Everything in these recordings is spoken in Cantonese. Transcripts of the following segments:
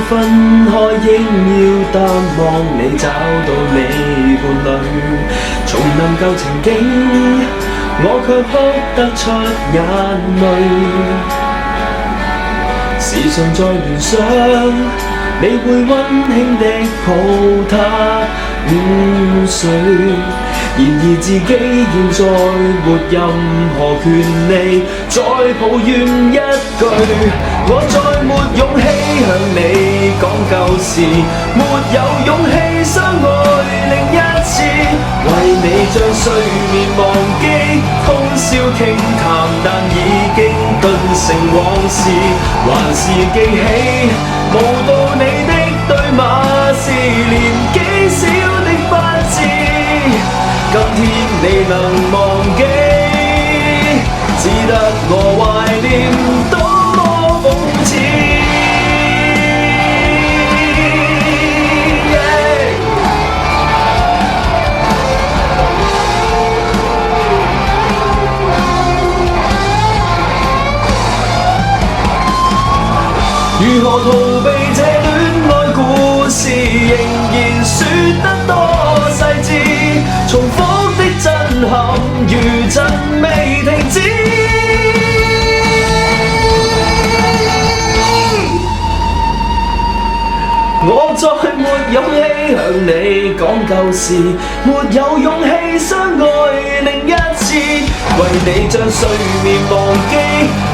分開，應要淡忘你，找到你伴侶，重能舊情景，我卻哭得出眼淚。時常在聯想，你會溫馨的抱他午睡，然而自己現在沒任何權利再抱怨一句，我再沒勇氣向你講舊事，沒有勇氣相愛另一次，為你將睡眠忘記，通宵傾談，但已經頓成往事，還是記起無道理的對罵，是年紀小的不智，今天你能忘記，只得我懷念，多麼諷刺。如何逃避這戀愛故事，仍然說得多細緻，重複的震撼餘震未停止。我再沒勇氣向你講舊事，沒有勇氣相愛另一次，為你將睡眠忘記，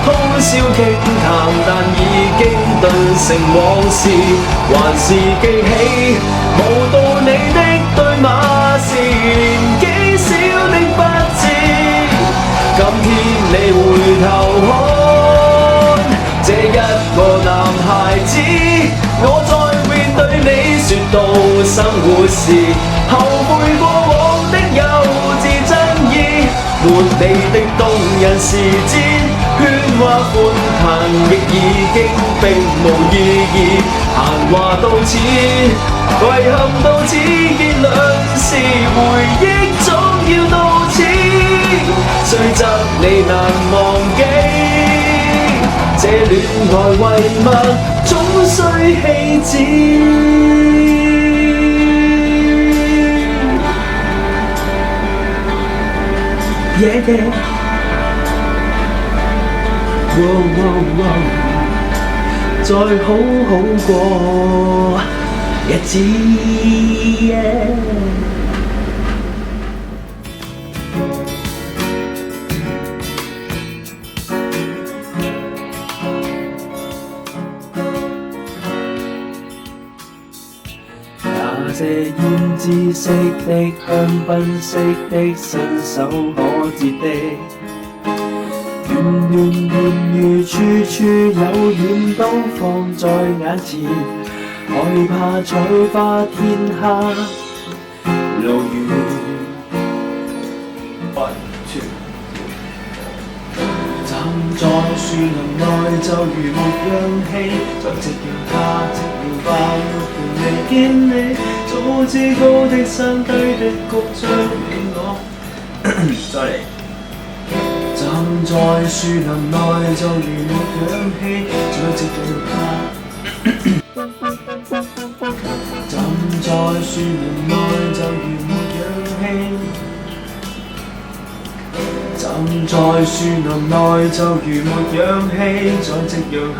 通宵傾談，但已經頓成往事，還是記起無道理的對罵，是年紀小的不智，今天你回頭看這一個男孩子，我再面對你說到生活時，後悔過往的幼稚爭議，沒你的動人時節，喧嘩歡談亦已經並無意義，閒話到此，遺憾到此，結論是回憶總要到此，雖則你難忘記，這戀愛遺物總須棄置。Yeah, yeah. Wow, wow, wow. 再好好過日子。Yeah. 那些胭脂色的香檳色的伸手可折的，圓圓圓如處處有緣都放在眼前，害怕採花天下路遠。站在樹林內就如沒氧氣，再夕陽下寂寥吧，沒權利見你，早知高的山低的谷將你我。再嚟。站在樹林內就如沒氧氣，在夕陽下。站在樹林內就如沒氧氣。站在樹林內就如沒氧氣，在夕陽下。